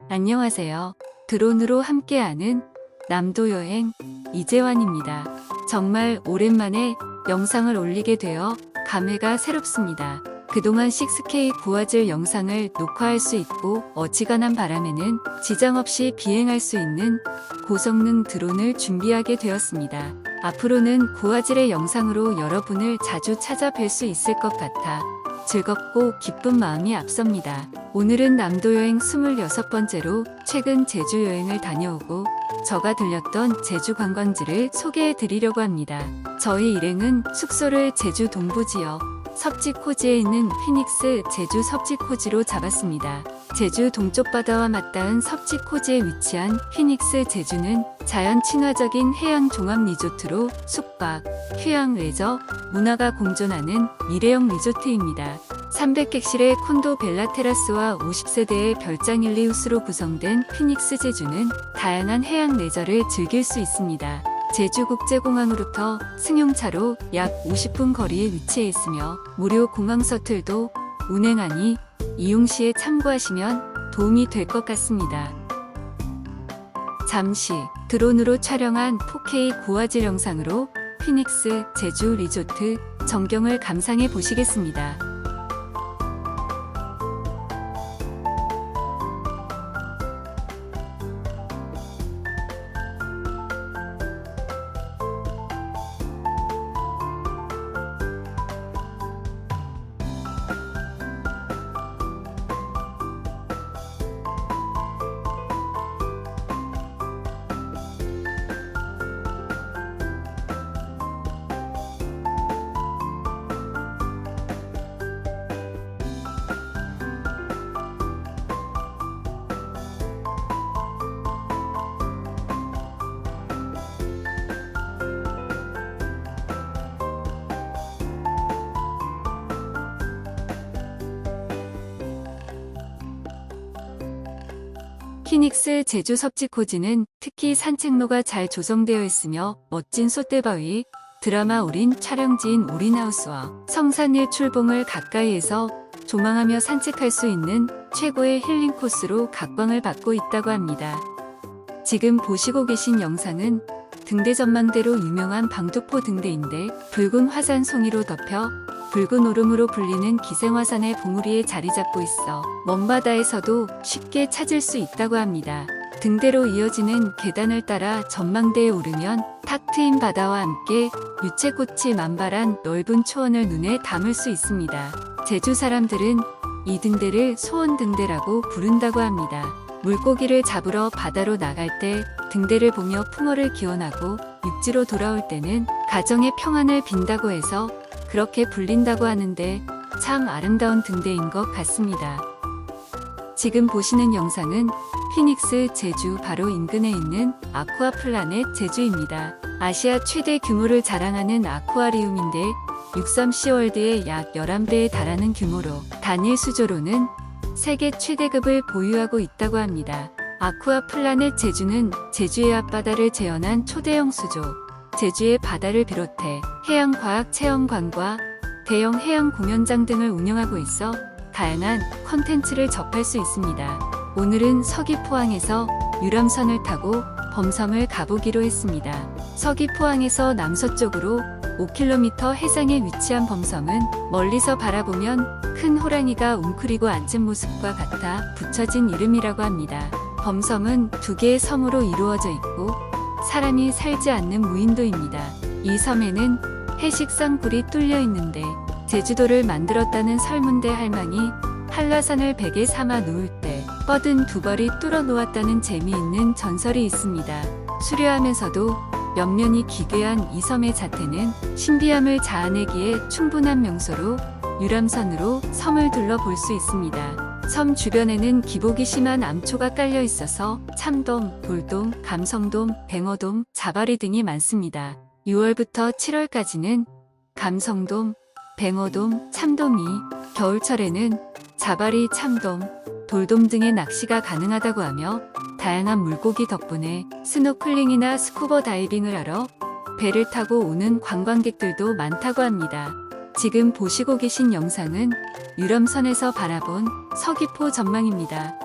안녕하세요. 드론으로 함께하는 남도 여행 이재환입니다. 정말 오랜만에 영상을 올리게 되어 감회가 새롭습니다. 그동안 6K 고화질 영상을 녹화할 수 있고 어지간한 바람에는 지장 없이 비행할 수 있는 고성능 드론을 준비하게 되었습니다. 앞으로는 고화질의 영상으로 여러분을 자주 찾아뵐 수 있을 것 같아 즐겁고 기쁜 마음이 앞섭니다. 오늘은 남도 여행 26번째로 최근 제주 여행을 다녀오고 저가 들렸던 제주 관광지를 소개해 드리려고 합니다. 저희 일행은 숙소를 제주 동부 지역 섭지코지에 있는 피닉스 제주 섭지코지로 잡았습니다. 제주 동쪽 바다와 맞닿은 섭지코지에 위치한 피닉스 제주는 자연 친화적인 해양 종합 리조트로 숙박, 휴양, 레저, 문화가 공존하는 미래형 리조트입니다. 300객실의 콘도 벨라 테라스와 50세대의 별장 힐리우스로 구성된 피닉스 제주는 다양한 해양 레저를 즐길 수 있습니다. 제주국제공항으로부터 승용차로 약 50분 거리에 위치해 있으며 무료 공항 서틀도 운행하니 이용 시에 참고하시면 도움이 될 것 같습니다. 잠시 드론으로 촬영한 4K 고화질 영상으로 피닉스 제주 리조트 전경을 감상해 보시겠습니다. 피닉스 제주 섭지코지는 특히 산책로가 잘 조성되어 있으며 멋진 솥대바위, 드라마 올인 촬영지인 올인하우스와 성산일 출봉을 가까이에서 조망하며 산책할 수 있는 최고의 힐링 코스로 각광을 받고 있다고 합니다. 지금 보시고 계신 영상은 등대 전망대로 유명한 방두포 등대인데 붉은 화산 송이로 덮여 붉은 오름으로 불리는 기생화산의 봉우리에 자리 잡고 있어 먼 바다에서도 쉽게 찾을 수 있다고 합니다. 등대로 이어지는 계단을 따라 전망대에 오르면 탁 트인 바다와 함께 유채꽃이 만발한 넓은 초원을 눈에 담을 수 있습니다. 제주 사람들은 이 등대를 소원등대라고 부른다고 합니다. 물고기를 잡으러 바다로 나갈 때 등대를 보며 풍어를 기원하고 육지로 돌아올 때는 가정의 평안을 빈다고 해서 그렇게 불린다고 하는데 참 아름다운 등대인 것 같습니다. 지금 보시는 영상은 피닉스 제주 바로 인근에 있는 아쿠아 플라넷 제주입니다. 아시아 최대 규모를 자랑하는 아쿠아리움인데 63시월드의 약 11배에 달하는 규모로 단일 수조로는 세계 최대급을 보유하고 있다고 합니다. 아쿠아 플라넷 제주는 제주의 앞바다를 재현한 초대형 수조, 제주의 바다를 비롯해 해양과학 체험관과 대형 해양 공연장 등을 운영하고 있어 다양한 컨텐츠를 접할 수 있습니다. 오늘은 서귀포항에서 유람선을 타고 범섬을 가보기로 했습니다. 서귀포항에서 남서쪽으로 5km 해상에 위치한 범섬은 멀리서 바라보면 큰 호랑이가 웅크리고 앉은 모습과 같아 붙여진 이름이라고 합니다. 범섬은 2개의 섬으로 이루어져 있고 사람이 살지 않는 무인도입니다. 이 섬에는 해식상 굴이 뚫려 있는데 제주도를 만들었다는 설문대 할망이 한라산을 베개 삼아 누울 때 뻗은 두 벌이 뚫어 놓았다는 재미있는 전설이 있습니다. 수려하면서도 옆면이 기괴한 이 섬의 자태는 신비함을 자아내기에 충분한 명소로 유람선으로 섬을 둘러볼 수 있습니다. 섬 주변에는 기복이 심한 암초가 깔려 있어서 참돔, 돌돔, 감성돔, 뱅어돔, 자바리 등이 많습니다. 6월부터 7월까지는 감성돔, 뱅어돔, 참돔이, 겨울철에는 자바리, 참돔, 돌돔 등의 낚시가 가능하다고 하며 다양한 물고기 덕분에 스노클링이나 스쿠버 다이빙을 하러 배를 타고 오는 관광객들도 많다고 합니다. 지금 보시고 계신 영상은 유람선에서 바라본 서귀포 전망입니다.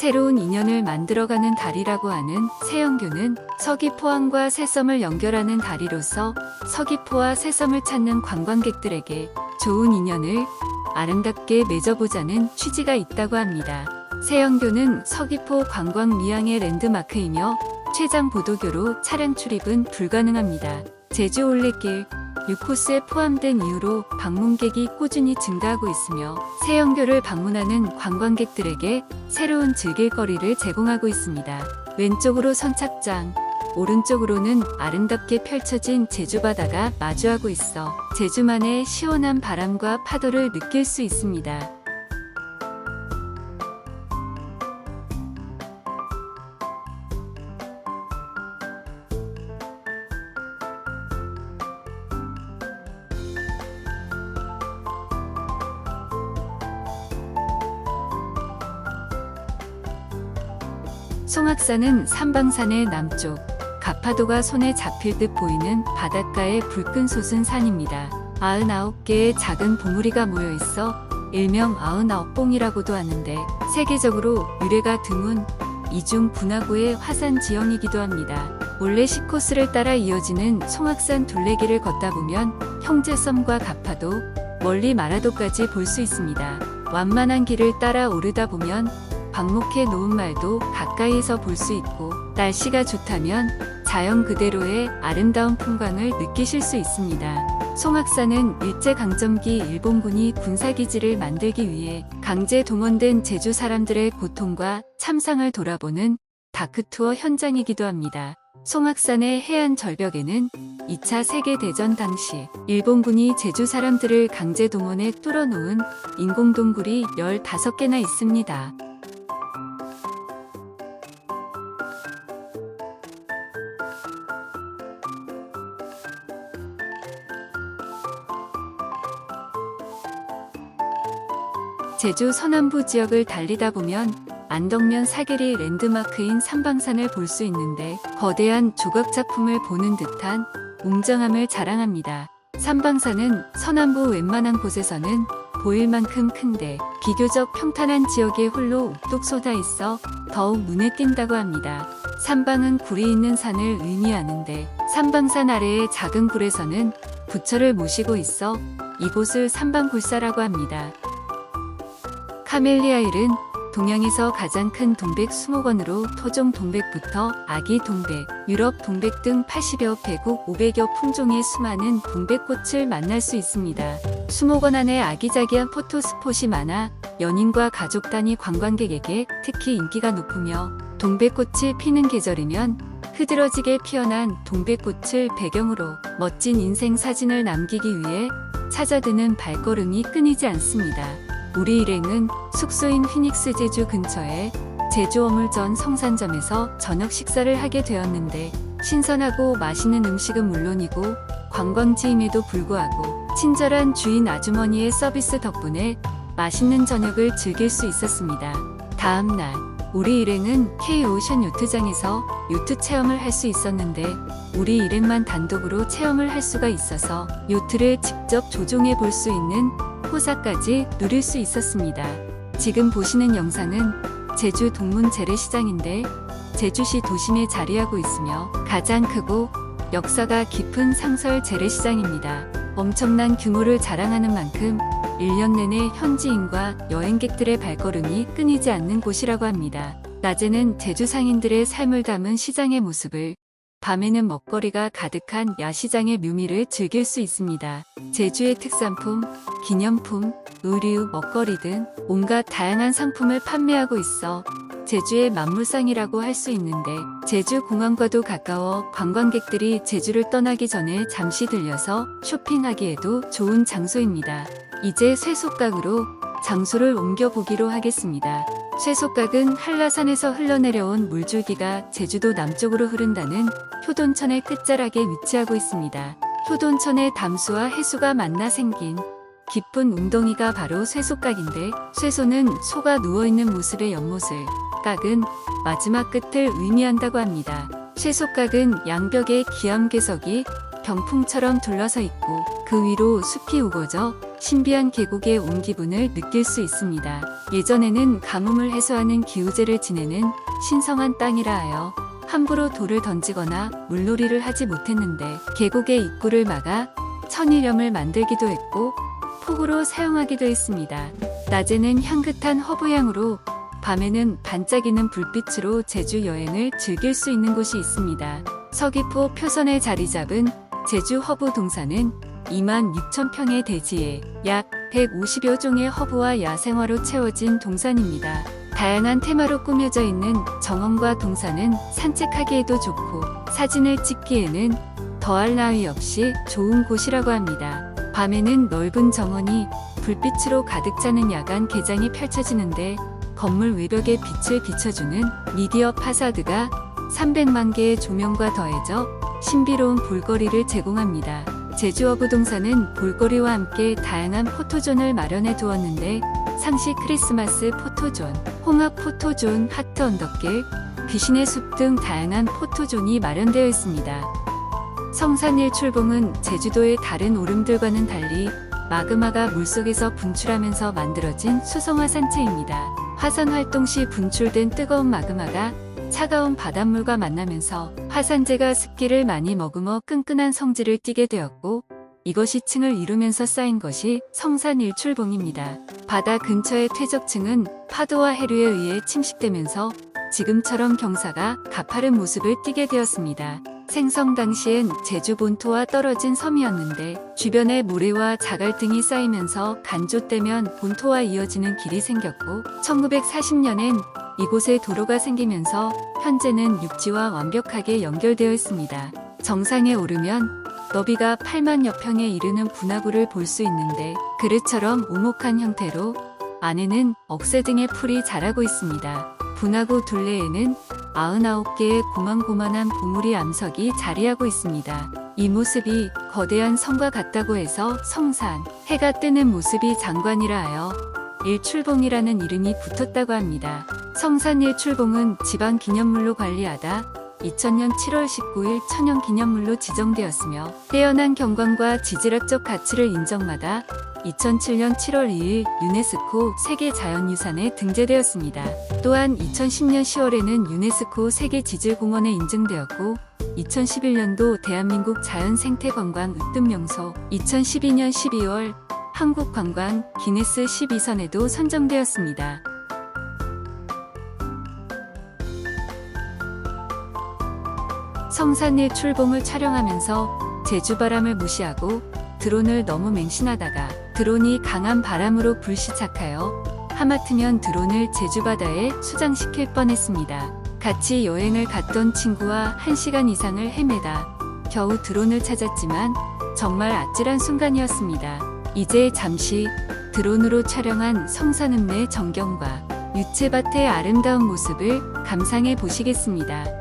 새로운 인연을 만들어가는 다리라고 하는 새영교는 서귀포항과 새섬을 연결하는 다리로서 서귀포와 새섬을 찾는 관광객들에게 좋은 인연을 아름답게 맺어보자는 취지가 있다고 합니다. 새영교는 서귀포 관광 미항의 랜드마크이며 최장 보도교로 차량 출입은 불가능합니다. 제주 올레길 6코스에 포함된 이후로 방문객이 꾸준히 증가하고 있으며 새영교를 방문하는 관광객들에게 새로운 즐길거리를 제공하고 있습니다. 왼쪽으로 선착장, 오른쪽으로는 아름답게 펼쳐진 제주바다가 마주하고 있어 제주만의 시원한 바람과 파도를 느낄 수 있습니다. 송악산은 삼방산의 남쪽, 가파도가 손에 잡힐 듯 보이는 바닷가의 붉은 솟은 산입니다. 99개의 작은 봉우리가 모여 있어 일명 99봉이라고도 하는데 세계적으로 유래가 드문 이중 분화구의 화산 지형이기도 합니다. 원래 10코스를 따라 이어지는 송악산 둘레길을 걷다 보면 형제섬과 가파도, 멀리 마라도까지 볼 수 있습니다. 완만한 길을 따라 오르다 보면 방목해 놓은 말도 가까이에서 볼 수 있고 날씨가 좋다면 자연 그대로의 아름다운 풍광을 느끼실 수 있습니다. 송악산은 일제강점기 일본군이 군사기지를 만들기 위해 강제 동원된 제주 사람들의 고통과 참상을 돌아보는 다크투어 현장이기도 합니다. 송악산의 해안 절벽에는 2차 세계대전 당시 일본군이 제주 사람들을 강제 동원해 뚫어놓은 인공동굴이 15개나 있습니다. 제주 서남부 지역을 달리다 보면 안덕면 사계리 랜드마크인 삼방산을 볼 수 있는데 거대한 조각 작품을 보는 듯한 웅장함을 자랑합니다. 삼방산은 서남부 웬만한 곳에서는 보일 만큼 큰데 비교적 평탄한 지역에 홀로 뚝 쏟아 있어 더욱 눈에 띈다고 합니다. 삼방은 굴이 있는 산을 의미하는데 삼방산 아래의 작은 굴에서는 부처를 모시고 있어 이곳을 삼방굴사라고 합니다. 카멜리아일은 동양에서 가장 큰 동백 수목원으로 토종 동백부터 아기 동백, 유럽 동백 등 80여 개국 500여 품종의 수많은 동백꽃을 만날 수 있습니다. 수목원 안에 아기자기한 포토스폿이 많아 연인과 가족 단위 관광객에게 특히 인기가 높으며 동백꽃이 피는 계절이면 흐드러지게 피어난 동백꽃을 배경으로 멋진 인생 사진을 남기기 위해 찾아드는 발걸음이 끊이지 않습니다. 우리 일행은 숙소인 휘닉스 제주 근처에 제주 어물전 성산점에서 저녁 식사를 하게 되었는데 신선하고 맛있는 음식은 물론이고 관광지임에도 불구하고 친절한 주인 아주머니의 서비스 덕분에 맛있는 저녁을 즐길 수 있었습니다. 다음날 우리 일행은 K오션 요트장에서 요트 체험을 할 수 있었는데 우리 일행만 단독으로 체험을 할 수가 있어서 요트를 직접 조종해 볼 수 있는 호사까지 누릴 수 있었습니다. 지금 보시는 영상은 제주 동문 재래시장인데 제주시 도심에 자리하고 있으며 가장 크고 역사가 깊은 상설 재래시장입니다. 엄청난 규모를 자랑하는 만큼 1년 내내 현지인과 여행객들의 발걸음이 끊이지 않는 곳이라고 합니다. 낮에는 제주 상인들의 삶을 담은 시장의 모습을, 밤에는 먹거리가 가득한 야시장의 묘미를 즐길 수 있습니다. 제주의 특산품, 기념품, 의류, 먹거리 등 온갖 다양한 상품을 판매하고 있어 제주의 만물상이라고 할 수 있는데 제주 공항과도 가까워 관광객들이 제주를 떠나기 전에 잠시 들려서 쇼핑하기에도 좋은 장소입니다. 이제 쇠속각으로 장소를 옮겨보기로 하겠습니다. 쇠속각은 한라산에서 흘러내려온 물줄기가 제주도 남쪽으로 흐른다는 효돈천의 끝자락에 위치하고 있습니다. 효돈천의 담수와 해수가 만나 생긴 깊은 웅덩이가 바로 쇠속각인데 쇠소는 소가 누워있는 모습의 연못을, 각은 마지막 끝을 의미한다고 합니다. 쇠속각은 양벽에 기암괴석이 병풍처럼 둘러서 있고 그 위로 숲이 우거져 신비한 계곡에 온 기분을 느낄 수 있습니다. 예전에는 가뭄을 해소하는 기우제를 지내는 신성한 땅이라 하여 함부로 돌을 던지거나 물놀이를 하지 못했는데 계곡의 입구를 막아 천일염을 만들기도 했고 폭우로 사용하기도 했습니다. 낮에는 향긋한 허브향으로 밤에는 반짝이는 불빛으로 제주 여행을 즐길 수 있는 곳이 있습니다. 서귀포 표선에 자리 잡은 제주 허브 동산은 26,000평의 대지에 약 150여 종의 허브와 야생화로 채워진 동산입니다. 다양한 테마로 꾸며져 있는 정원과 동산은 산책하기에도 좋고 사진을 찍기에는 더할 나위 없이 좋은 곳이라고 합니다. 밤에는 넓은 정원이 불빛으로 가득 차는 야간 개장이 펼쳐지는데 건물 외벽에 빛을 비춰주는 미디어 파사드가 300만 개의 조명과 더해져 신비로운 볼거리를 제공합니다. 제주어부 동산은 볼거리와 함께 다양한 포토존을 마련해 두었는데 상시 크리스마스 포토존, 홍합 포토존, 하트 언덕길, 귀신의 숲 등 다양한 포토존이 마련되어 있습니다. 성산일 출봉은 제주도의 다른 오름들과는 달리 마그마가 물속에서 분출하면서 만들어진 수성화 산체입니다. 화산 활동 시 분출된 뜨거운 마그마가 차가운 바닷물과 만나면서 화산재가 습기를 많이 머금어 끈끈한 성질을 띠게 되었고 이것이 층을 이루면서 쌓인 것이 성산일출봉입니다. 바다 근처의 퇴적층은 파도와 해류에 의해 침식되면서 지금처럼 경사가 가파른 모습을 띠게 되었습니다. 생성 당시엔 제주 본토와 떨어진 섬이었는데 주변에 모래와 자갈 등이 쌓이면서 간조되면 본토와 이어지는 길이 생겼고 1940년엔 이곳에 도로가 생기면서 현재는 육지와 완벽하게 연결되어 있습니다. 정상에 오르면 너비가 8만여 평에 이르는 분화구를 볼 수 있는데 그릇처럼 오목한 형태로 안에는 억새 등의 풀이 자라고 있습니다. 분화구 둘레에는 99개의 고만고만한 보물이 암석이 자리하고 있습니다. 이 모습이 거대한 성과 같다고 해서 성산, 해가 뜨는 모습이 장관이라 하여 일출봉이라는 이름이 붙었다고 합니다. 성산일출봉은 지방기념물로 관리하다 2000년 7월 19일 천연기념물로 지정되었으며 뛰어난 경관과 지질학적 가치를 인정받아 2007년 7월 2일 유네스코 세계자연유산에 등재되었습니다. 또한 2010년 10월에는 유네스코 세계지질공원에 인증되었고 2011년도 대한민국 자연생태관광 으뜸명소, 2012년 12월 한국관광 기네스 12선에도 선정되었습니다. 성산일 출봉을 촬영하면서 제주바람을 무시하고 드론을 너무 맹신하다가 드론이 강한 바람으로 불시착하여 하마터면 드론을 제주바다에 수장시킬 뻔했습니다. 같이 여행을 갔던 친구와 1시간 이상을 헤매다 겨우 드론을 찾았지만 정말 아찔한 순간이었습니다. 이제 잠시 드론으로 촬영한 성산읍내 전경과 유채밭의 아름다운 모습을 감상해 보시겠습니다.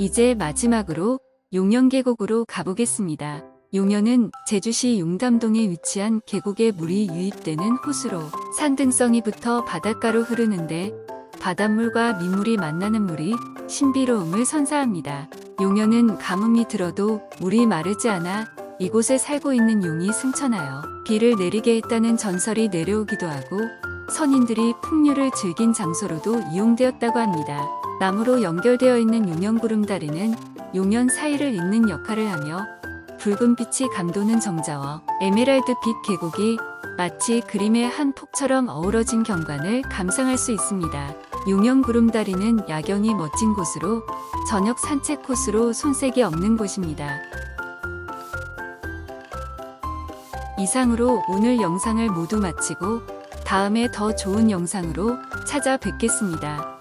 이제 마지막으로 용연계곡으로 가보겠습니다. 용연은 제주시 용담동에 위치한 계곡에 물이 유입되는 호수로 산등성이 붙어 바닷가로 흐르는데 바닷물과 민물이 만나는 물이 신비로움을 선사합니다. 용연은 가뭄이 들어도 물이 마르지 않아 이곳에 살고 있는 용이 승천하여 비를 내리게 했다는 전설이 내려오기도 하고 선인들이 풍류를 즐긴 장소로도 이용되었다고 합니다. 나무로 연결되어 있는 용연구름다리는 용연 사이를 잇는 역할을 하며 붉은 빛이 감도는 정자와 에메랄드빛 계곡이 마치 그림의 한 폭처럼 어우러진 경관을 감상할 수 있습니다. 용연구름다리는 야경이 멋진 곳으로 저녁 산책 코스로 손색이 없는 곳입니다. 이상으로 오늘 영상을 모두 마치고 다음에 더 좋은 영상으로 찾아뵙겠습니다.